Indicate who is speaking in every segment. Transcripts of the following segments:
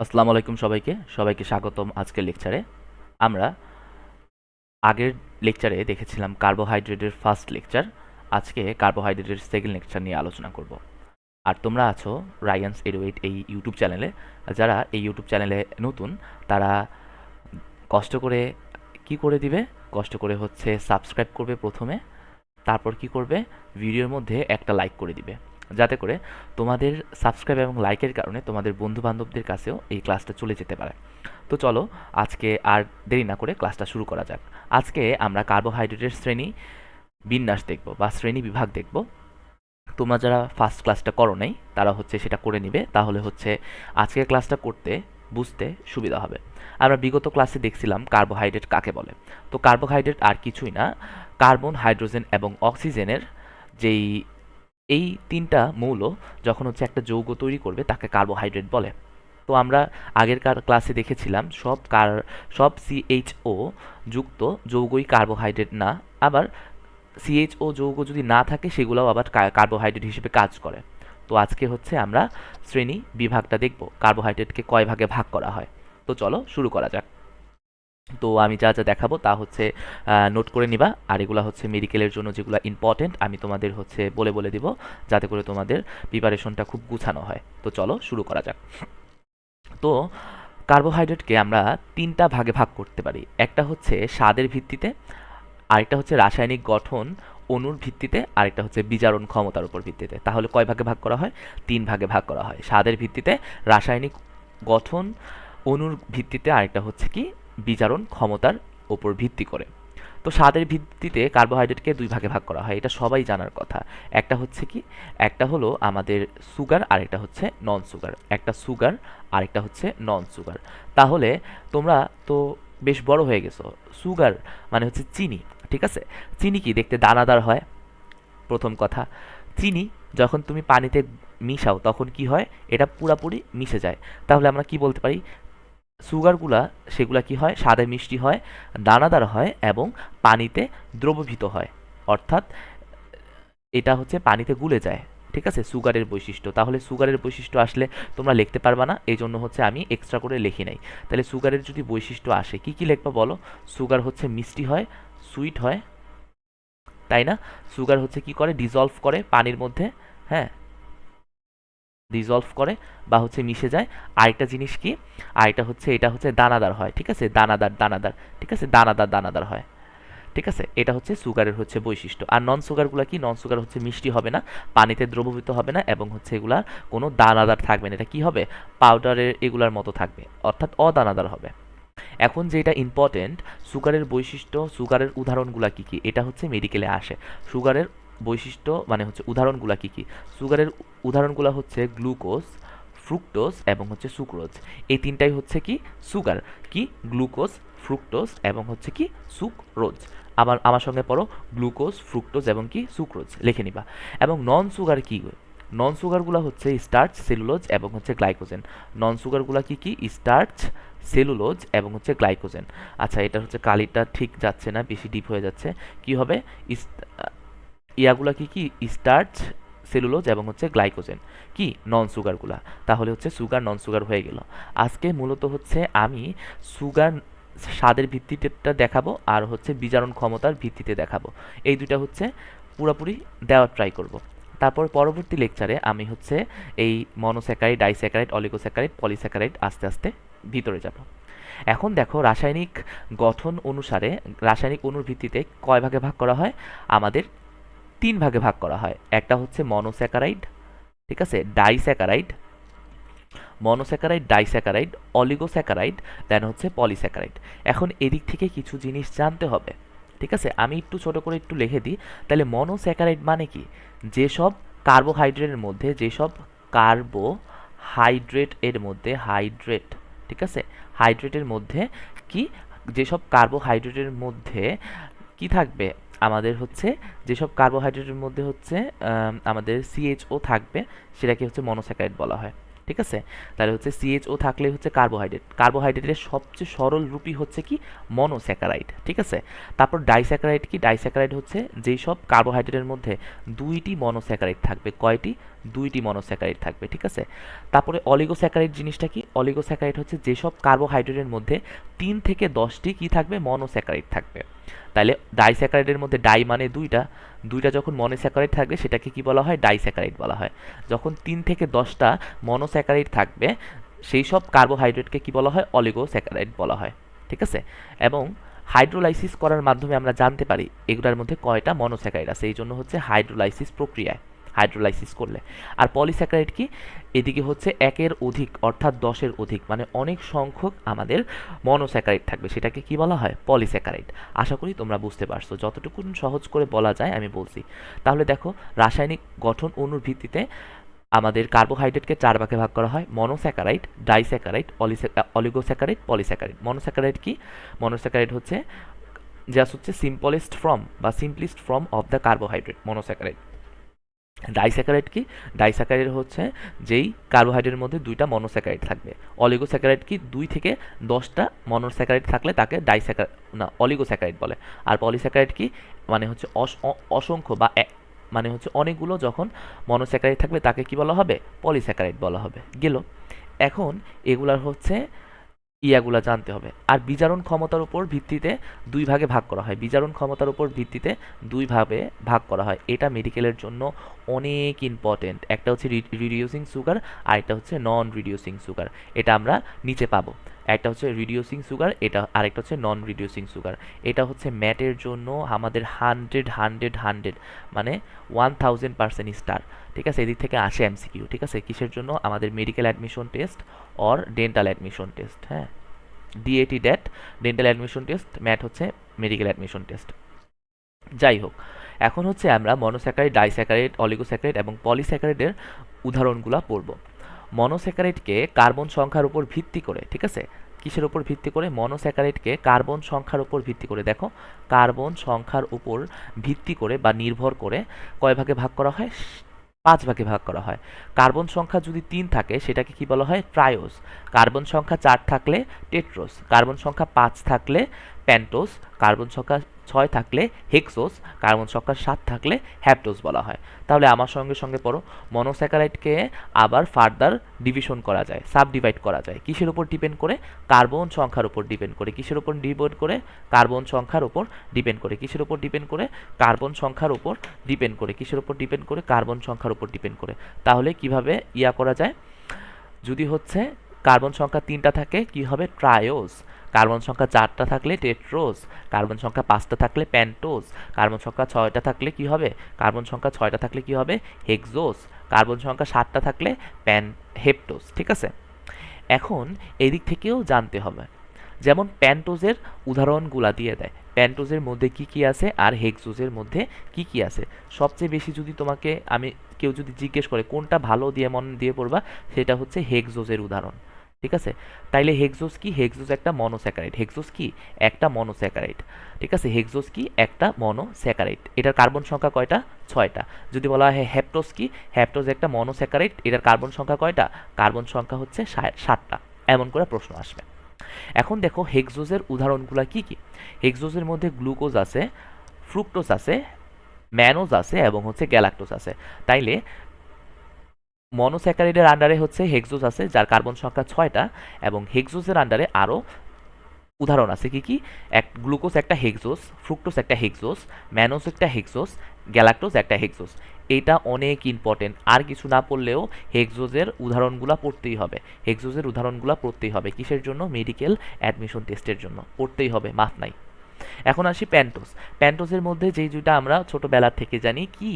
Speaker 1: আসসালামু আলাইকুম সবাইকে স্বাগতম আজকের লেকচারে। আমরা আগের লেকচারে দেখেছিলাম কার্বোহাইড্রেটের ফার্স্ট লেকচার। আজকে কার্বোহাইড্রেটের সেকেন্ড লেকচার নিয়ে আলোচনা করব। আর তোমরা আছো রায়ানস 808 এই ইউটিউব চ্যানেলে। যারা এই ইউটিউব চ্যানেলে নতুন তারা কষ্ট করে কি করে দিবে? কষ্ট করে হচ্ছে সাবস্ক্রাইব করবে প্রথমে, তারপর কি করবে? ভিডিওর মধ্যে একটা লাইক করে দিবে, যাতে করে তোমাদের সাবস্ক্রাইব এবং লাইকের কারণে তোমাদের বন্ধু বান্ধবদের কাছেও এই ক্লাসটা চলে যেতে পারে। তো চলো আজকে আর দেরি না করে ক্লাসটা শুরু করা যাক। আজকে আমরা কার্বোহাইড্রেটের শ্রেণী বিন্যাস দেখব বা শ্রেণী বিভাগ দেখব। তোমরা যারা ফার্স্ট ক্লাসটা করো নাই তারা হচ্ছে সেটা করে নিবে, তাহলে হচ্ছে আজকের ক্লাসটা করতে বুঝতে সুবিধা হবে। আমরা বিগত ক্লাসে দেখছিলাম কার্বোহাইড্রেট কাকে বলে। তো কার্বোহাইড্রেট আর কিছুই না, কার্বন, হাইড্রোজেন এবং অক্সিজেনের যেই এই তিনটা মৌল যখন হচ্ছে একটা যৌগ তৈরি করবে তাকে কার্বোহাইড্রেট বলে। তো আমরা আগের ক্লাসে দেখেছিলাম সব সিএইচও যুক্ত যৌগই কার্বোহাইড্রেট না, আবার সিএইচও যৌগ যদি না থাকে সেগুলোও আবার কার্বোহাইড্রেট হিসেবে কাজ করে। তো আজকে হচ্ছে আমরা শ্রেণী বিভাগটা দেখব, কার্বোহাইড্রেটকে কয় ভাগে ভাগ করা হয়। তো চলো শুরু করা যাক। তো আমি যা যা দেখাবো তা হচ্ছে নোট করে নিবা, আর এগুলো হচ্ছে মেডিকেলের জন্য যেগুলো ইম্পর্টেন্ট আমি তোমাদের হচ্ছে বলে বলে দিব, যাতে করে তোমাদের প্রিপারেশনটা খুব গুছানো হয়। তো চলো শুরু করা যাক। তো কার্বোহাইড্রেটকে আমরা তিনটা ভাগে ভাগ করতে পারি। একটা হচ্ছে স্বাদের ভিত্তিতে, আরেকটা হচ্ছে রাসায়নিক গঠন অণুর ভিত্তিতে, আরেকটা হচ্ছে বিজারণ ক্ষমতার উপর ভিত্তিতে। তাহলে কয় ভাগে ভাগ করা হয়? তিন ভাগে ভাগ করা হয়। স্বাদের ভিত্তিতে, রাসায়নিক গঠন অণুর ভিত্তিতে, আরেকটা হচ্ছে কি বিজারণ ক্ষমতার উপর ভিত্তি করে। তো স্বাদের ভিত্তিতে কার্বোহাইড্রেটকে দুই ভাগে ভাগ করা হয়, এটা সবাই জানার কথা। একটা হচ্ছে কি, একটা হলো আমাদের সুগার, আরেকটা হচ্ছে নন সুগার। একটা সুগার, আরেকটা হচ্ছে নন সুগার। তাহলে তোমরা তো বেশ বড় হয়ে গেছো। সুগার মানে হচ্ছে চিনি, ঠিক আছে? চিনি কি দেখতে দানাদার হয়? প্রথম কথা, চিনি যখন তুমি পানিতে মিশাও তখন কি হয়? এটা পুরাপুরি মিশে যায়। তাহলে আমরা কি বলতে পারি? সুগারগুলা সেগুলা কি হয়? স্বাদে মিষ্টি হয়, দানাদার হয় এবং পানিতে দ্রবীভূত হয়। অর্থাৎ এটা হচ্ছে পানিতে গুলে যায়। ঠিক আছে, সুগারের বৈশিষ্ট্য। তাহলে সুগারের বৈশিষ্ট্য আসলে তোমরা লিখতে পারবা না, এই জন্য হচ্ছে আমি এক্সট্রা করে লিখি নাই। তাহলে সুগারের যদি বৈশিষ্ট্য আসে কি কি লিখবা বলো? সুগার হচ্ছে মিষ্টি হয়, সুইট হয়, তাই না? সুগার হচ্ছে কি করে? ডিজলভ করে পানির মধ্যে, হ্যাঁ, ডিজলভ করে বা হচ্ছে মিশে যায়। আরেকটা জিনিস কি? আরেকটা হচ্ছে এটা হচ্ছে দানাদার হয়, ঠিক আছে? দানাদার, ঠিক আছে? দানাদার হয়, ঠিক আছে? এটা হচ্ছে সুগারের হচ্ছে বৈশিষ্ট্য। আর নন সুগারগুলো কি? নন সুগার হচ্ছে মিষ্টি হবে না, পানিতে দ্রবীভূত হবে না এবং হচ্ছে এগুলা কোনো দানাদার থাকবে না। এটা কি হবে? পাউডারের এগুলার মতো থাকবে, অর্থাৎ অদানাদার হবে। এখন যেটা ইম্পর্টেন্ট, সুগারের বৈশিষ্ট্য, সুগারের উদাহরণগুলা কি কি, এটা হচ্ছে মেডিকেলে আসে। সুগারের বৈশিষ্ট্য মানে হচ্ছে উদাহরণগুলা কি কি? সুগারের উদাহরণগুলা হচ্ছে গ্লুকোজ, ফ্রুক্টোজ এবং হচ্ছে সুক্রোজ। এই তিনটাই হচ্ছে কি? সুগার। কি? গ্লুকোজ, ফ্রুক্টোজ এবং হচ্ছে কি? সুক্রোজ। আমার সঙ্গে পড়ো, গ্লুকোজ, ফ্রুক্টোজ এবং কি? সুক্রোজ লিখে নিবা। এবং নন সুগার কি? নন সুগারগুলো হচ্ছে স্টার্চ, সেলুলোজ এবং হচ্ছে গ্লাইকোজেন। নন সুগারগুলো কি কি? স্টার্চ, সেলুলোজ এবং হচ্ছে গ্লাইকোজেন। আচ্ছা, এটা হচ্ছে কালিটা ঠিক যাচ্ছে না, বেশি ডিপ হয়ে যাচ্ছে। কি হবে? ইয়াগুলা কি কি? স্টার্চ, সেলুলোজ এবং হচ্ছে গ্লাইকোজেন। কি? নন সুগারগুলা। তাহলে হচ্ছে সুগার, নন সুগার হয়ে গেল। আজকে মূলত হচ্ছে আমি সুগার স্বাদের ভিত্তিটা দেখাবো আর হচ্ছে বিজারণ ক্ষমতার ভিত্তিতে দেখাবো। এই দুইটা হচ্ছে পুরোপুরি দেওয়ার ট্রাই করব। তারপর পরবর্তী লেকচারে আমি হচ্ছে এই মনোস্যাকারাইড, ডাইস্যাকারাইড, অলিগোস্যাকারাইড, পলিস্যাকারাইড আস্তে আস্তে ভিতরে যাব। এখন দেখো রাসায়নিক গঠন অনুসারে রাসায়নিক অণুর ভিত্তিতে কয় ভাগে ভাগ করা হয়? আমাদের তিন ভাগে ভাগ করা হয়। একটা হচ্ছে মনোস্যাকারাইড, ঠিক আছে, ডাইস্যাকারাইড, মনোস্যাকারাইড, ডাইস্যাকারাইড, অলিগোস্যাকারাইড, দেন হচ্ছে পলিস্যাকারাইড। এখন এদিক থেকে কিছু জিনিস জানতে হবে, ঠিক আছে? আমি একটু ছোট করে একটু লিখে দিই। তাহলে মনোস্যাকারাইড মানে কি? যেসব কার্বোহাইড্রেটের মধ্যে, যেসব কার্বোহাইড্রেট এর মধ্যে হাইড্রেট, ঠিক আছে, হাইড্রেটের মধ্যে কি? যেসব কার্বোহাইড্রেটের মধ্যে কি থাকবে? আমাদের হচ্ছে যেসব কার্বোহাইড্রেটের মধ্যে হচ্ছে আমাদের সিএইচও থাকবে, সেটাকে হচ্ছে মনোস্যাকারাইড বলা হয়, ঠিক আছে? তাহলে হচ্ছে সিএইচও থাকলে হচ্ছে কার্বোহাইড্রেট। কার্বোহাইড্রেটের সবচেয়ে সরল রূপই হচ্ছে কি? মনোস্যাকারাইড, ঠিক আছে? তারপর ডাইস্যাকারাইড কি? ডাইস্যাকারাইড হচ্ছে যেই সব কার্বোহাইড্রেটের মধ্যে দুইটি মনোস্যাকারাইড থাকবে। কয়টি? 2টি মনোস্যাকারাইড থাকবে, ঠিক আছে। তারপরে অলিগোস্যাকারাইড জিনিসটা কি? অলিগোস্যাকারাইড হচ্ছে যেসব কার্বোহাইড্রেটের মধ্যে 3 থেকে 10টি কি থাকবে? মনোস্যাকারাইড থাকবে। তাহলে ডাইস্যাকারাইডের মধ্যে ডাই মানে দুইটা যখন মনোস্যাকারাইড থাকবে সেটাকে কি বলা হয়? ডাইস্যাকারাইড বলা হয়। যখন 3 থেকে 10টা মনোস্যাকারাইড থাকবে সেই সব কার্বোহাইড্রেটকে কি বলা হয়? অলিগোস্যাকারাইড বলা হয়, ঠিক আছে। এবং হাইড্রোলাইসিস করার মাধ্যমে আমরা জানতে পারি এগুলোর মধ্যে কয়টা মনোস্যাকারাইড আছে, এই জন্য হচ্ছে হাইড্রোলাইসিস প্রক্রিয়ায় হাইড্রোলাইসিস করলে। আর পলিস্যাকারাইড কি? এদিকে হচ্ছে একের অধিক অর্থাৎ 10-এর অধিক মানে অনেক সংখ্যক আমাদের মনোস্যাকারাইড থাকবে, সেটাকে কি বলা হয়? পলিস্যাকারাইড। আশা করি তোমরা বুঝতে পারছো, যতটুকু সহজ করে বলা যায় আমি বলছি। তাহলে দেখো রাসায়নিক গঠন অণুর ভিত্তিতে আমাদের কার্বোহাইড্রেটকে 4 ভাগে ভাগ করা হয়: monosaccharide, disaccharide, oligosaccharide, polysaccharide. Monosaccharide কি? মনোস্যাকারাইড হচ্ছে জাস্ট হচ্ছে সিম্পলেস্ট ফর্ম বা simplest form of the carbohydrate, monosaccharide. Disaccharide কি? ডাইস্যাকারাইড হচ্ছে যেই কার্বোহাইড্রেটের মধ্যে 2টা মনোস্যাকারাইড থাকবে। অলিগোস্যাকারাইড কি? 2 থেকে 10টা মনোস্যাকারাইড থাকলে তাকে অলিগোস্যাকারাইড বলে। আর পলিস্যাকারাইড কি? মানে হচ্ছে অসংখ্য বা মানে হচ্ছে অনেকগুলো যখন মনোস্যাকারাইড থাকবে তাকে কি বলা হবে? পলিস্যাকারাইড বলা হবে। গেল। এখন এগুলার হচ্ছে ইয়াগুলা জানতে হবে। আর বিজারণ ক্ষমতার উপর ভিত্তিতে 2 ভাগে ভাগ করা হয়। বিজারণ ক্ষমতার উপর ভিত্তিতে 2 ভাগে ভাগ করা হয়। এটা মেডিকেলের জন্য অনেক ইম্পর্টেন্ট। একটা হচ্ছে রিডিউসিং সুগার আর একটা হচ্ছে নন রিডিউসিং সুগার। এটা আমরা নিচে পাবো। একটা হচ্ছে রিডিউসিং সুগার, এটা আরেকটা হচ্ছে নন রিডিউসিং সুগার। এটা হচ্ছে ম্যাটের জন্য আমাদের 100 মানে 1000% স্টার, ঠিক আছে। এদিক থেকে আসে এমসিকিউ, ঠিক আছে। কিসের জন্য? আমাদের medical admission test or dental admission test, হ্যাঁ। DAT DAT dental admission test, MAT হচ্ছে মেডিকেল অ্যাডমিশন টেস্ট। যাই হোক, এখন হচ্ছে আমরা মনোস্যাকারাইড, ডাইস্যাকারাইড, অলিগোস্যাকারাইড এবং পলিস্যাকারাইডের উদাহরণগুলো পড়ব। মনোস্যাকারাইডকে কার্বন সংখ্যার উপর ভিত্তি করে, ঠিক আছে। কিসের উপর ভিত্তি করে? মনোস্যাকারাইডকে কার্বন সংখ্যার উপর ভিত্তি করে, দেখো কার্বন সংখ্যার উপর ভিত্তি করে বা নির্ভর করে কয় ভাগে ভাগ করা হয়? 5 ভাগে ভাগ করা হয়। কার্বন সংখ্যা যদি 3 থাকে সেটাকে কি বলা হয়? ট্রায়োস। কার্বন সংখ্যা 4 থাকলে টেট্রোস। কার্বন সংখ্যা 5 থাকলে প্যান্টোস। কার্বন সংখ্যা 6 থাকলে হেক্সোস। কার্বন সংখ্যা 7 থাকলে হ্যাপটোস বলা হয়। তাহলে আমার সঙ্গে সঙ্গে পড়ো, মনোস্যাকারাইডকে আবার ফার্দার ডিভিশন করা যায়, সাব ডিভাইড করা যায়। কিসের উপর ডিপেন্ড করে? কার্বন সংখ্যার উপর ডিপেন্ড করে। কিসের উপর ডিপেন্ড করে? কার্বন সংখ্যার উপর ডিপেন্ড করে। কিসের উপর ডিপেন্ড করে? কার্বন সংখ্যার উপর ডিপেন্ড করে। কিসের উপর ডিপেন্ড করে? কার্বন সংখ্যার উপর ডিপেন্ড করে। তাহলে কিভাবে ইয়া করা যায়? যদি হচ্ছে কার্বন সংখ্যা 3টা থাকে কি হবে? ট্রায়োস। কার্বন সংখ্যা 4টা থাকলে টেট্রোস। কার্বন সংখ্যা 5টা থাকলে প্যান্টোস। কার্বন সংখ্যা 6টা থাকলে কি হবে? কার্বন সংখ্যা 6টা থাকলে কি হবে? হেক্সোস। কার্বন সংখ্যা 7টা থাকলে হেপ্টোস, ঠিক আছে। এখন এদিক থেকেও জানতে হবে, যেমন প্যান্টোজের উদাহরণগুলা দিয়ে দেয়, প্যান্টোজের মধ্যে কি কি আছে আর হেক্সোজের মধ্যে কি কি আছে। সবচেয়ে বেশি যদি তোমাকে কেউ যদি জিজ্ঞেস করে কোনটা ভালো দিয়ে মন দিয়ে পড়বা, সেটা হচ্ছে হেক্সোজের উদাহরণ, ঠিক আছে। তাইলে হেক্সোজ কি? হেক্সোজ একটা মনোস্যাকারাইড। হেক্সোজ কি? একটা মনোস্যাকারাইড, ঠিক আছে। হেক্সোজ কি? একটা মনোস্যাকারাইড। এটার কার্বন সংখ্যা কয়টা? 6টা। যদি বলা হয় হ্যাপটোজ কি? হ্যাপটোজ একটা মনোস্যাকারাইড, এটার কার্বন সংখ্যা কয়টা? কার্বন সংখ্যা হচ্ছে 7টা। এমন করে প্রশ্ন আসবে। এখন দেখো হেক্সোজের উদাহরণগুলো কি কি। হেক্সোজের মধ্যে গ্লুকোজ আছে, ফ্রুক্টোজ আছে, ম্যানোজ আছে এবং হচ্ছে গ্যালাক্টোজ আছে। তাইলে মনোস্যাকারাইডের আন্ডারে হচ্ছে হেক্সোজ আছে যার কার্বন সংখ্যা 6টা, এবং হেক্সোজের আন্ডারে আরও উদাহরণ আছে কি কি? গ্লুকোজ একটা হেক্সোজ, ফ্রুক্টোজ একটা হেক্সোজ, ম্যানোজ একটা হেক্সোজ, গ্যালাক্টোজ একটা হেক্সোজ। এটা অনেক ইম্পর্টেন্ট। আর কিছু না পড়লেও হেক্সোজের উদাহরণগুলো পড়তেই হবে। হেক্সোজের উদাহরণগুলো পড়তেই হবে। কিসের জন্য? মেডিকেল অ্যাডমিশন টেস্টের জন্য পড়তেই হবে, মাফ নাই। এখন আসি প্যান্টোজ। প্যান্টোজের মধ্যে যেই দুইটা আমরা ছোটবেলা থেকে জানি কি,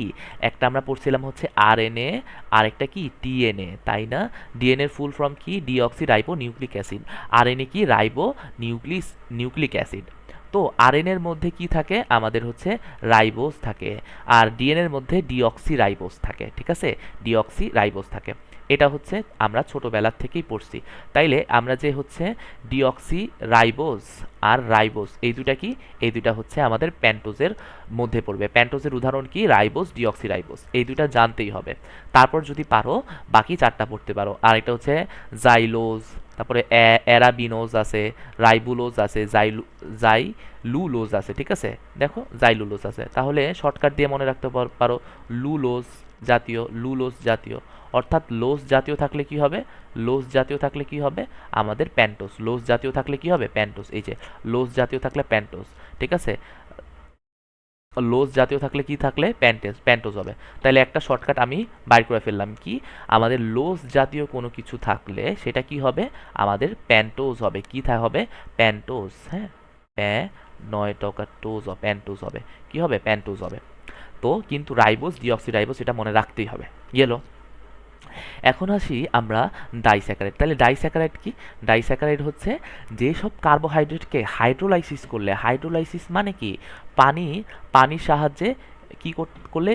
Speaker 1: একটা আমরা পড়ছিলাম হচ্ছে আরএনএ, আর একটা কি টিএনএ, তাই না? ডিএনএর ফুল ফর্ম কি? Deoxy ribo nucleic acid. RNA কি? Ribo nucleic acid. তো আরএনএর মধ্যে কি থাকে? আমাদের হচ্ছে রাইবোজ থাকে, আর ডিএনএর মধ্যে ডিঅক্সি রাইবোজ থাকে, ঠিক আছে। ডিঅক্সি রাইবোজ থাকে। এটা হচ্ছে আমরা ছোটবেলার থেকেই পড়ছি। তাইলে আমরা যে হচ্ছে ডিঅক্সি রাইবোজ আর রাইবোজ, এই দুটা কি? এই দুটা হচ্ছে আমাদের প্যান্টোজের মধ্যে পড়বে। প্যান্টোজের উদাহরণ কি? Ribose, deoxy ribose. এই দুটা জানতেই হবে। তারপর যদি পারো বাকি 4টা পড়তে পারো। আর এটা হচ্ছে জাইলোজ, তারপরে অ্যারাবিনোজ আছে, রাইবুলোজ আছে, জাইলুলোজ আছে, ঠিক আছে। দেখো জাইলুলোজ আছে। তাহলে শর্টকাট দিয়ে মনে রাখতে পারো লুলোজ জাতীয়, লুলোজ জাতীয়। অর্থাৎ লোজ জাতীয় থাকলে কি হবে? লোজ জাতীয় থাকলে কি হবে? আমাদের প্যান্টোস। লোজ জাতীয় থাকলে কি হবে? প্যান্টোস। এই যে লোজ জাতীয় থাকলে প্যান্টোস, ঠিক আছে? লোজ জাতীয় থাকলে কি থাকলে? প্যান্টোস হবে। তাহলে একটা শর্টকাট আমি বাইর করে ফেললাম কি? আমাদের লোজ জাতীয় কোনো কিছু থাকলে সেটা কি হবে? আমাদের প্যান্টোস হবে। কি হবে? প্যান্টোস। হ্যাঁ, নয় টকা টোজ প্যান্টোস হবে। কি হবে? প্যান্টোস হবে। তো কিন্তু রাইবোজ, ডিঅক্সিরাইবোজ এটা মনে রাখতেই হবে। গেল। এখন আসি আমরা ডাইস্যাকারাইড। তাহলে ডাইস্যাকারাইড কি? ডাইস্যাকারাইড হচ্ছে যেসব কার্বোহাইড্রেটকে হাইড্রোলাইসিস করলে, হাইড্রোলাইসিস মানে কি? পানির সাহায্যে কি করলে?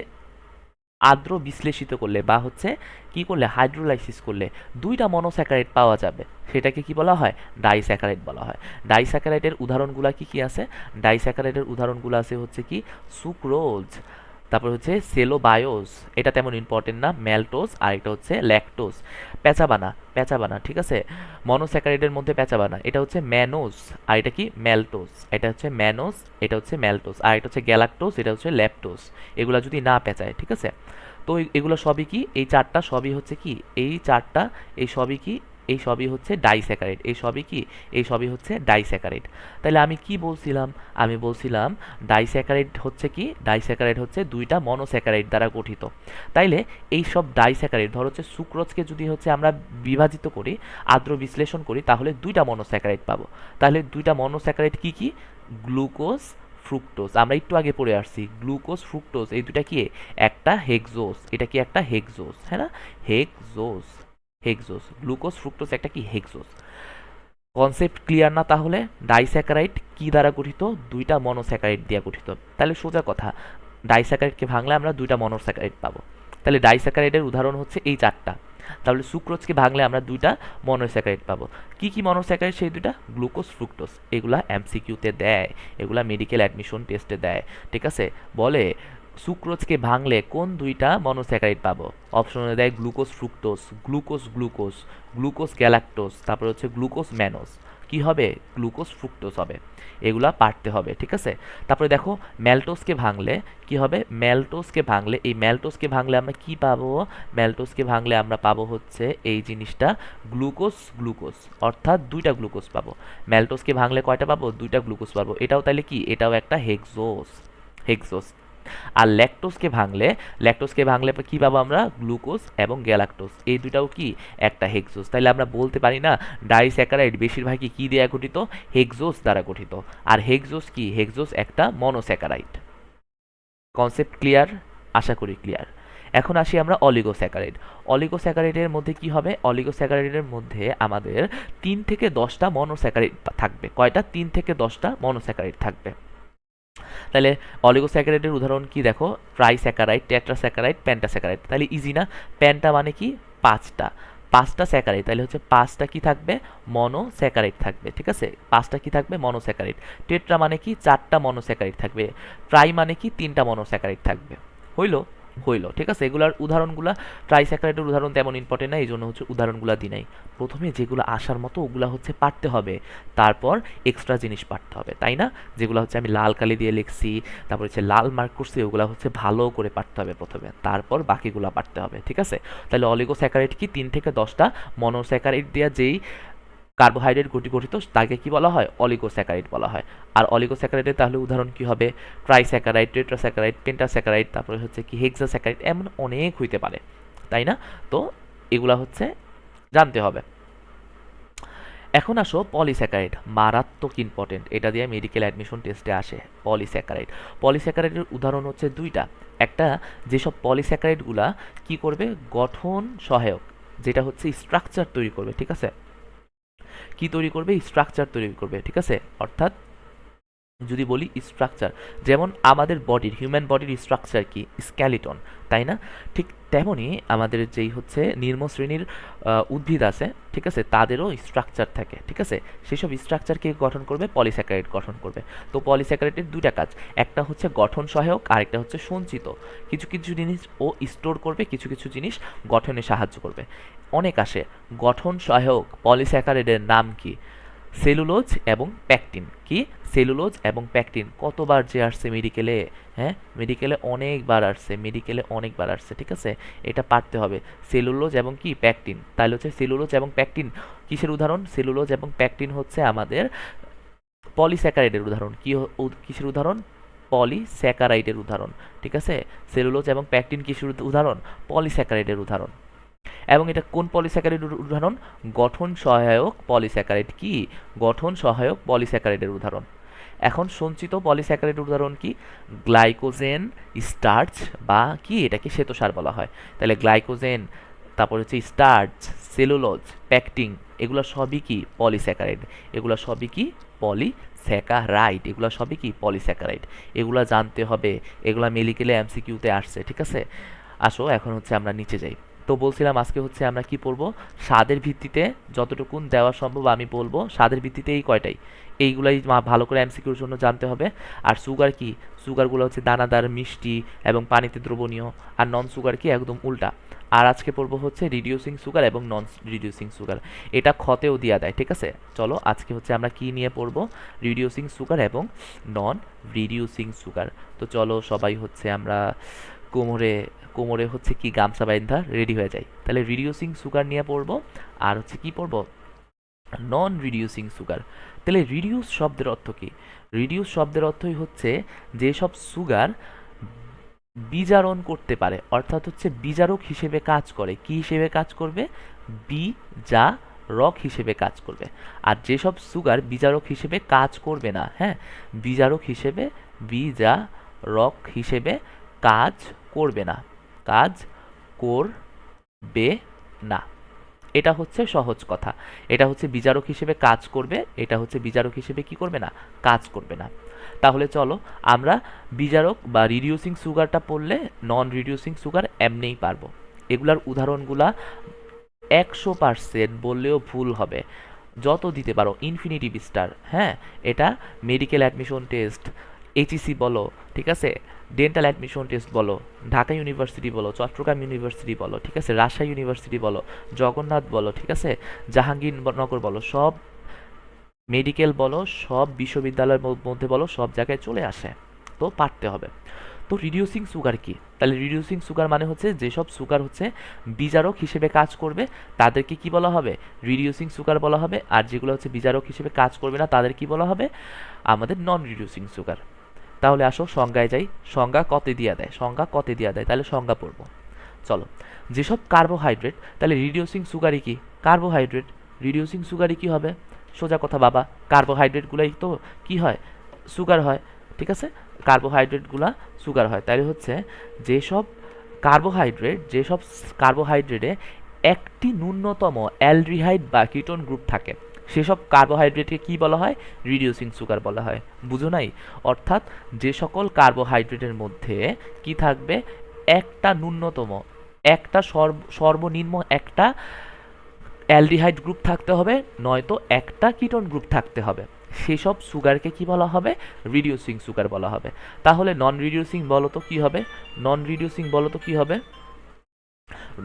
Speaker 1: আর্দ্র বিশ্লেষিত করলে বা হচ্ছে কি করলে? হাইড্রোলাইসিস করলে দুইটা মনোস্যাকারাইড পাওয়া যাবে। সেটাকে কি বলা হয়? ডাইস্যাকারাইড বলা হয়। ডাইস্যাকারাইডের উদাহরণগুলো কি কি আছে? ডাইস্যাকারাইডের উদাহরণগুলো আছে হচ্ছে কি? সুক্রোজ, তারপর হচ্ছে সেলোবায়োস, এটা তেমন ইম্পর্টেন্ট না, ম্যালটোজ, আর এটা হচ্ছে ল্যাকটোজ। পেঁচাবানা, ঠিক আছে? মনোস্যাকারাইডের মধ্যে পেঁচাবানা, এটা হচ্ছে ম্যানোজ, আর এটা কি? ম্যালটোজ। এটা হচ্ছে ম্যানোজ, এটা হচ্ছে ম্যালটোজ, আর এটা হচ্ছে গ্যালাক্টোজ, এটা হচ্ছে ল্যাপটোজ। এগুলা যদি না পেঁচায়, ঠিক আছে? তো এগুলো সবই কি? এই চারটা সবই হচ্ছে কি? এই চারটা, এই সবই কি? এই সবই হচ্ছে ডাইস্যাকারাইড। এই সবই কি? এই সবই হচ্ছে ডাইস্যাকারাইড। তাহলে আমি কি বলছিলাম? আমি বলছিলাম ডাইস্যাকারাইড হচ্ছে কি? ডাইস্যাকারাইড হচ্ছে দুইটা মনোস্যাকারাইড দ্বারা গঠিত। তাইলে এই সব ডাইস্যাকারাইড, ধর হচ্ছে সুক্রোজকে যদি হচ্ছে আমরা বিভাজিত করি, আদ্র বিশ্লেষণ করি, তাহলে দুইটা মনোস্যাকারাইড পাবো। তাহলে দুইটা মনোস্যাকারাইড কি কি? Glucose, fructose. আমরা একটু আগে পড়ে আসছি গ্লুকোজ, ফ্রুক্টোজ, এই দুইটা কি? একটা হেক্সোজ। এটা কি? একটা হেক্সোজ, হ্যাঁ না? Hexose, hexose. গ্লুকোজ, ফ্রুক্টোজ একটা কি? হেক্সোজ। কনসেপ্ট ক্লিয়ার না? তাহলে ডাইস্যাকারাইড কি দ্বারা গঠিত? দুইটা মনোস্যাকারাইড দিয়ে গঠিত। তাহলে সোজা কথা, ডাইস্যাকারাইডকে ভাঙলে আমরা দুইটা মনোস্যাকারাইড পাবো। তাহলে ডাইস্যাকারাইডের উদাহরণ হচ্ছে এই চারটা। তাহলে সুক্রোজকে ভাঙলে আমরা দুইটা মনোস্যাকারাইড পাবো। কি কি মনোস্যাকারাইড সেই দুইটা? Glucose, fructose. এগুলা এমসিকিউতে দেয়, এগুলা মেডিকেল অ্যাডমিশন টেস্টে দেয়, ঠিক আছে? বলে সুক্রোজকে ভাঙলে কোন দুইটা মনোস্যাকারাইড পাবো? অপশনে দেয় glucose, fructose, glucose, glucose, glucose, galactose, তারপর হচ্ছে গ্লুকোজ, ম্যানোজ। কি হবে? গ্লুকোজ, ফ্রুক্টোজ হবে। এগুলা পারতে হবে, ঠিক আছে? তারপরে দেখো ম্যালটোজকে ভাঙলে কি হবে? ম্যালটোজকে ভাঙলে, এই ম্যালটোজকে ভাঙলে আমরা কি পাবো? ম্যালটোজকে ভাঙলে আমরা পাবো হচ্ছে এই জিনিসটা, গ্লুকোজ, গ্লুকোজ, অর্থাৎ দুইটা গ্লুকোজ পাবো। ম্যালটোজকে ভাঙলে কয়টা পাবো? দুইটা গ্লুকোজ পাবো। এটাও তাহলে কি? এটাও একটা হেক্সোজ, হেক্সোজ। আর ল্যাকটোজকে ভাঙলে কি পাবো আমরা? গ্লুকোজ এবং গ্যালাক্টোজ, এই দুটাও কি? একটা হেক্সোজ। তাহলে আমরা বলতে পারি না ডাইস্যাকারাইড বেশিরভাগই কি দিয়ে গঠিত? হেক্সোজ দ্বারা গঠিত। আর হেক্সোজ কি? হেক্সোজ একটা মনোস্যাকারাইড। Concept clear? আশা করি ক্লিয়ার। এখন আসি আমরা অলিগোস্যাকারাইড। অলিগোস্যাকারাইডের মধ্যে কি হবে? অলিগোস্যাকারাইডের মধ্যে আমাদের 3 থেকে 10টা মনোস্যাকারাইড থাকবে। কয়টা? 3 থেকে 10টা মনোস্যাকারাইড থাকবে। তাহলে অলিগোস্যাকারাইডের উদাহরণ কি দেখো? Trisaccharide, tetrasaccharide, pentasaccharide. তাহলে ইজি না? পেন্টা মানে কি? 5টা, 5টা স্যাকারাইড, তাহলে হচ্ছে 5টা কি থাকবে? মনোস্যাকারাইড থাকবে, ঠিক আছে? 5টা কি থাকবে? মনোস্যাকারাইড। টেট্রা মানে কি? 4টা মনোস্যাকারাইড থাকবে। ট্রাই মানে কি? 3টা মনোস্যাকারাইড থাকবে। হইলো? হইলো, ঠিক আছে? এগুলার উদাহরণগুলা, ট্রাইস্যাকারাইডের উদাহরণ তেমন ইম্পর্টেন্ট না, এই জন্য হচ্ছে উদাহরণগুলা দিই নাই। প্রথমে যেগুলো আসার মতো ওগুলা হচ্ছে পারতে হবে, তারপর এক্সট্রা জিনিস পারতে হবে, তাই না? যেগুলো হচ্ছে আমি লাল কালি দিয়ে লিখছি, তারপর হচ্ছে লাল মার্ক করছি, ওগুলো হচ্ছে ভালো করে পারতে হবে প্রথমে, তারপর বাকিগুলো পারতে হবে, ঠিক আছে? তাহলে অলিগোস্যাকারাইড কি? 3 থেকে 10টা মনোস্যাকারাইড দেওয়া যেই কার্বোহাইড্রেট গঠিত তাকে কি বলা হয়? অলিগোস্যাকারাইড বলা হয়। আর অলিগোস্যাকারাইডের তাহলে উদাহরণ কি হবে? ট্রাইস্যাকারাইড, টেট্রাস্যাকারাইড, পেন্টাস্যাকারাইড, তারপরে হচ্ছে কি হেক্সাস্যাকারাইড, এমন অনেক হইতে পারে, তাই না? তো এগুলা হচ্ছে জানতে হবে। এখন আসো পলিস্যাকারাইড, মারাত্মক ইম্পর্টেন্ট, এটা দিয়ে মেডিকেল অ্যাডমিশন টেস্টে আসে। পলিস্যাকারাইড, পলিস্যাকারাইডের উদাহরণ হচ্ছে দুইটা। একটা, যেসব পলিস্যাকারাইডগুলা কি করবে? গঠন সহায়ক, যেটা হচ্ছে স্ট্রাকচার তৈরি করবে, ঠিক আছে? কি তৈরি করবে? স্ট্রাকচার তৈরি করবে, ঠিক আছে? অর্থাৎ যদি বলি স্ট্রাকচার, যেমন আমাদের বডির, হিউম্যান বডির স্ট্রাকচার কি? স্কেলিটন, তাই না? ঠিক তেমনই আমাদের যেই হচ্ছে নিম্ন শ্রেণীর উদ্ভিদ আছে, ঠিক আছে, তাদেরও স্ট্রাকচার থাকে, ঠিক আছে? সেসব স্ট্রাকচারকে গঠন করবে পলিস্যাকারাইড, গঠন করবে। তো পলিস্যাকারাইডের দুইটা কাজ, একটা হচ্ছে গঠন সহায়ক, আর একটা হচ্ছে সঞ্চিত। কিছু কিছু জিনিস ও স্টোর করবে, কিছু কিছু জিনিস গঠনে সাহায্য করবে। অনেক আসে। গঠন সহায়ক পলিস্যাকারাইডের নাম কি? সেলুলোজ এবং প্যাকটিন। কি? সেলুলোজ এবং প্যাকটিন কতবার যে আসছে মেডিকেলে, হ্যাঁ মেডিকেলে অনেকবার আসছে, মেডিকেলে অনেকবার আসছে, ঠিক আছে, এটা পারতে হবে। সেলুলোজ এবং কি প্যাকটিন, তাহলে হচ্ছে সেলুলোজ এবং প্যাকটিন কিসের উদাহরণ? সেলুলোজ এবং প্যাকটিন হচ্ছে আমাদের পলিস্যাকারাইডের উদাহরণ। কিসের উদাহরণ? পলিস্যাকারাইডের উদাহরণ, ঠিক আছে। সেলুলোজ এবং প্যাকটিন কিসের উদাহরণ? পলিস্যাকারাইডের উদাহরণ। এবং এটা কোন পলিস্যাকারাইড উদাহরণ? গঠন সহায়ক পলিস্যাকারাইড। কি? গঠন সহায়ক পলিস্যাকারাইডের উদাহরণ। এখন সঞ্চিত পলিস্যাকারাইড উদাহরণ কি? গ্লাইকোজেন, স্টার্চ বা কি এটাকে শ্বেতসার বলা হয়। তাহলে গ্লাইকোজেন, তারপর হচ্ছে স্টার্চ, সেলুলোজ, প্যাকটিন, এগুলো সবই কি? পলিস্যাকারাইড। এগুলো সবই কি? পলিস্যাকারাইড। এগুলো সবই কি? পলিস্যাকারাইড। এগুলো জানতে হবে, এগুলো মেডিকেলে এমসিকিউতে আসছে, ঠিক আছে। আসো এখন হচ্ছে আমরা নিচে যাই। তো বলছিলাম আজকে হচ্ছে আমরা কি পড়বো? স্বাদের ভিত্তিতে যতটুকুন দেওয়া সম্ভব আমি বলবো। স্বাদের ভিত্তিতে এই কয়টাই, এইগুলাই ভালো করে এমসিকিউর জন্য জানতে হবে। আর সুগার কি? সুগারগুলো হচ্ছে দানাদার, মিষ্টি এবং পানিতে দ্রবণীয়। আর নন সুগার কি? একদম উল্টা। আর আজকে পড়বো হচ্ছে রিডিউসিং সুগার এবং নন রিডিউসিং সুগার। এটা ক্ষতেও দেওয়া দেয়, ঠিক আছে। চলো আজকে হচ্ছে আমরা কি নিয়ে পড়বো? রিডিউসিং সুগার এবং নন রিডিউসিং সুগার। তো চলো সবাই হচ্ছে আমরা কোমরে কোমরে হচ্ছে কি গামছা বাইন্ধা রেডি হয়ে যায়। তাহলে রিডিউসিং সুগার নিয়ে পড়বো। আর হচ্ছে কি পড়বো? নন রিডিউসিং সুগার। তাহলে রিডিউস শব্দের অর্থ কি? রিডিউস শব্দের অর্থই হচ্ছে যেসব সুগার বিজারণ করতে পারে, অর্থাৎ হচ্ছে বিজারক হিসেবে কাজ করে। কি হিসেবে কাজ করবে? বিজারক হিসেবে কাজ করবে। আর যেসব সুগার বিজারক হিসেবে কাজ করবে না, হ্যাঁ, বিজারক হিসেবে, বিজারক হিসেবে কাজ করবে না, কাজ করবে না। এটা হচ্ছে সহজ কথা। এটা হচ্ছে বিজারক হিসেবে কাজ করবে, এটা হচ্ছে বিজারক হিসেবে কি করবে না? কাজ করবে না। তাহলে চলো আমরা বিজারক বা রিডিউসিং সুগারটা পড়লে নন রিডিউসিং সুগার এমনিই পারবো। এগুলার উদাহরণগুলা 100% বললেও ভুল হবে। যত দিতে পারো, ইনফিনিটিভ স্টার, হ্যাঁ, এটা মেডিকেল অ্যাডমিশন টেস্ট, এইচইসি বলো, ঠিক আছে, ডেন্টাল অ্যাডমিশন টেস্ট বলো, ঢাকা ইউনিভার্সিটি বলো, চট্টগ্রাম ইউনিভার্সিটি বলো, ঠিক আছে, রাজশাহী ইউনিভার্সিটি বলো, জগন্নাথ বলো, ঠিক আছে, জাহাঙ্গীরনগর বলো, সব মেডিকেল বলো, সব বিশ্ববিদ্যালয়ের মধ্যে বলো, সব জায়গায় চলে আসে। তো পারতে হবে। তো রিডিউসিং সুগার কি? তাহলে রিডিউসিং সুগার মানে হচ্ছে যেসব সুগার হচ্ছে বিজারক হিসেবে কাজ করবে তাদেরকে কি বলা হবে? রিডিউসিং সুগার বলা হবে। আর যেগুলো হচ্ছে বিজারক হিসেবে কাজ করবে না তাদের কি বলা হবে? আমাদের নন রিডিউসিং সুগার। তাহলে আসো সংজ্ঞায় যাই। সংজ্ঞা কতে দিয়া দেয়? সংজ্ঞা কতে দিয়া দেয়? তাহলে সংজ্ঞা পড়বো। চলো, যেসব কার্বোহাইড্রেট, তাহলে রিডিউসিং সুগারই কি? কার্বোহাইড্রেট। রিডিউসিং সুগারই কি হবে? সোজা কথা বাবা, কার্বোহাইড্রেটগুলাই তো কি হয়? সুগার হয়, ঠিক আছে। কার্বোহাইড্রেটগুলা সুগার হয়। তাহলে হচ্ছে যেসব কার্বোহাইড্রেটে একটি ন্যূনতম অ্যালডিহাইড বা কিটোন গ্রুপ থাকে সেসব কার্বোহাইড্রেটকে কি বলা হয়? রিডিউসিং সুগার বলা হয়। বুঝো নাই? অর্থাৎ যে সকল কার্বোহাইড্রেটের মধ্যে কি থাকবে? একটা ন্যূনতম, একটা সর্বনিম্ন একটা অ্যালডিহাইড গ্রুপ থাকতে হবে, নয়তো একটা কিটোন গ্রুপ থাকতে হবে, সেসব সুগারকে কি বলা হবে? রিডিউসিং সুগার বলা হবে। তাহলে নন রিডিউসিং বলো তো কি হবে? নন রিডিউসিং বলো তো কি হবে?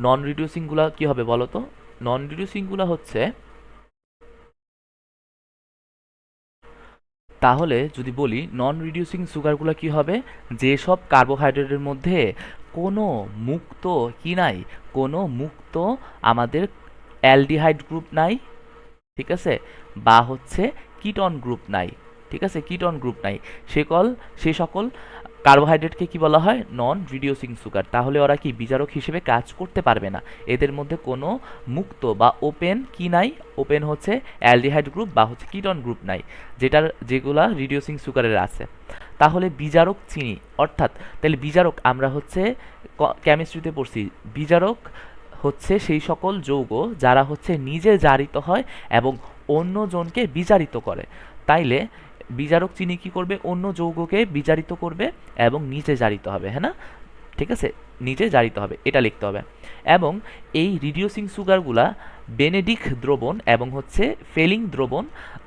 Speaker 1: নন রিডিউসিং গুলা কি হবে বলো তো? নন রিডিউসিং গুলা হচ্ছে, তাহলে যদি বলি নন রিডিউসিং সুগারগুলো কি হবে? যেসব কার্বোহাইড্রেটের মধ্যে কোনো মুক্ত কি নাই, কোনো মুক্ত আমাদের অ্যালডিহাইড গ্রুপ নাই, ঠিক আছে, বা হচ্ছে কিটন গ্রুপ নাই, ঠিক আছে, কিটন গ্রুপ নাই, সে সকল কার্বোহাইড্রেটকে কি বলা হয়? নন রিডিউসিং সুগার। তাহলে ওরা কি বিজারক হিসেবে কাজ করতে পারবে না। এদের মধ্যে কোনো মুক্ত বা ওপেন কি নাই? ওপেন হচ্ছে অ্যালডিহাইড গ্রুপ বা হচ্ছে কিটন গ্রুপ নাই, যেগুলা রিডিউসিং সুগারের আছে। তাহলে বিজারক চিনি, অর্থাৎ তাহলে বিজারক আমরা হচ্ছে কেমিস্ট্রিতে পড়ছি, বিজারক হচ্ছে সেই সকল যৌগ যারা হচ্ছে নিজে জারিত হয় এবং অন্যজনকে বিজারিত করে। তাইলে বিজারক চিনি কি করবে? অন্য যৌগকে বিজারিত করবে এবং নিজে জারিত হবে, হ্যাঁ না? ঠিক আছে, নিজে জারিত হবে, এটা লিখতে হবে। এবং এই রিডিউসিং সুগারগুলা বেনেডিক দ্রবণ এবং হচ্ছে ফেলিং দ্রবণ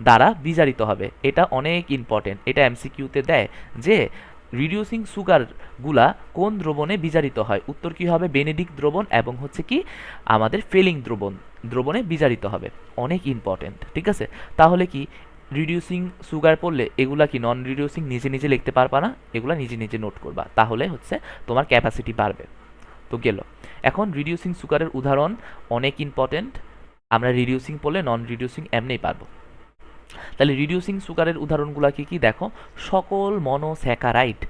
Speaker 1: দ্বারা বিজারিত হবে। এটা অনেক ইম্পর্টেন্ট, এটা এমসিকিউতে দেয় যে রিডিউসিং সুগারগুলা কোন দ্রবণে বিজারিত হয়? উত্তর কি হবে? বেনেডিক দ্রবণ এবং হচ্ছে কি আমাদের ফেলিং দ্রবণ দ্রবণে বিজারিত হবে, অনেক ইম্পর্টেন্ট। ঠিক আছে, তাহলে কি রিডিউসিং সুগার পড়লে এগুলা কি নন রিডিউসিং নিজে নিজে লিখতে পারবা না, এগুলা নিজে নিজে নোট করবা, তাহলে হচ্ছে তোমার ক্যাপাসিটি বাড়বে। তো গেল। এখন রিডিউসিং সুগারের উদাহরণ অনেক ইম্পর্টেন্ট, আমরা রিডিউসিং পড়লে নন রিডিউসিং এমনিই পারবো। তাহলে রিডিউসিং সুগারের উদাহরণগুলো কি কি দেখো, সকল মনোস্যাকারাইড,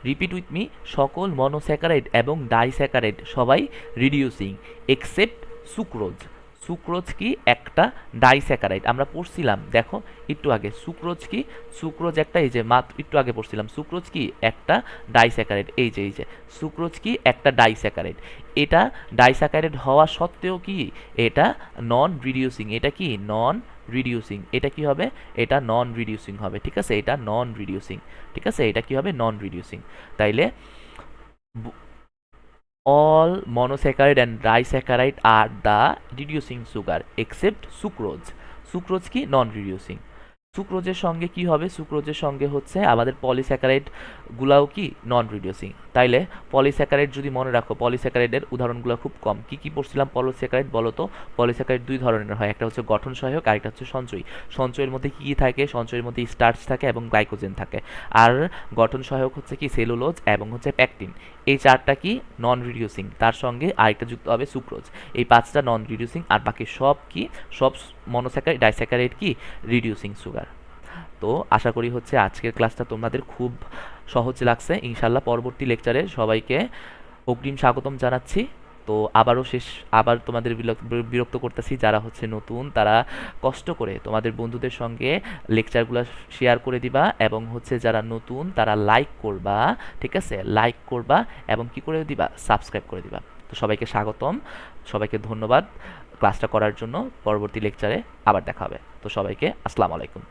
Speaker 1: রিপিট উইথ মি, সকল মনোস্যাকারাইড এবং ডাইস্যাকারাইড সবাই রিডিউসিং এক্সেপ্ট সুক্রোজ। সুক্রোজ কি একটা ডাইস্যাকারাইড, আমরা পড়ছিলাম দেখো একটু আগে, সুক্রোজ কি, সুক্রোজ একটা, এই যে মাত্র একটু আগে পড়ছিলাম, সুক্রোজ কি একটা ডাইস্যাকারাইড, এই যে সুক্রোজ কি একটা ডাইস্যাকারাইড। এটা ডাইস্যাকারাইড হওয়া সত্ত্বেও কি এটা নন রিডিউসিং, এটা কি নন রিডিউসিং, এটা কি হবে, এটা নন রিডিউসিং হবে। ঠিক আছে, এটা নন রিডিউসিং, ঠিক আছে, এটা কি হবে, নন রিডিউসিং। তাইলে all monosaccharide and disaccharide are the reducing sugar except sucrose. sucrose কি নন রিডিউসিং। সুক্রোজের সঙ্গে কি হবে, সুক্রোজের সঙ্গে হচ্ছে আমাদের পলিস্যাকারাইড গুলাও কি নন রিডিউসিং। তাইলে পলিস্যাকারাইড যদি মনে রাখো, পলিস্যাকারাইডের উদাহরণগুলো খুব কম। কি কি পড়ছিলাম পলিস্যাকারাইড বলো তো? পলিস্যাকারাইড দুই ধরনের হয়, একটা হচ্ছে গঠন সহায়ক, আরেকটা হচ্ছে সঞ্চয়ী। সঞ্চয়ের মধ্যে কি কি থাকে, সঞ্চয়ের মধ্যে স্টার্চ থাকে এবং গ্লাইকোজেন থাকে। আর গঠন সহায়ক হচ্ছে কি সেলুলোজ এবং হচ্ছে প্যাকটিন। এই চারটা কি নন রিডিউসিং, তার সঙ্গে আরেকটা যুক্ত হবে সুক্রোজ। এই পাঁচটা নন রিডিউসিং, আর বাকি সব কি, সব মনোস্যাকারাইড ডাইস্যাকারাইড কি রিডিউসিং সুগার। তো আশা করি হচ্ছে আজকের ক্লাসটা তোমাদের খুব সহজ লাগছে। ইনশাল্লাহ পরবর্তী লেকচারে সবাইকে অগ্রিম স্বাগতম জানাচ্ছি। তো আবার তোমাদের বিরক্ত করতেছি, যারা হচ্ছে নতুন তারা কষ্ট করে তোমাদের বন্ধুদের সঙ্গে লেকচারগুলো শেয়ার করে দিবা, এবং হচ্ছে যারা নতুন তারা লাইক করবা। ঠিক আছে, লাইক করবা এবং কি করে দিবা, সাবস্ক্রাইব করে দিবা। তো সবাইকে স্বাগতম, সবাইকে ধন্যবাদ ক্লাসটা করার জন্য। পরবর্তী লেকচারে আবার দেখা হবে। তো সবাইকে আসসালামু আলাইকুম।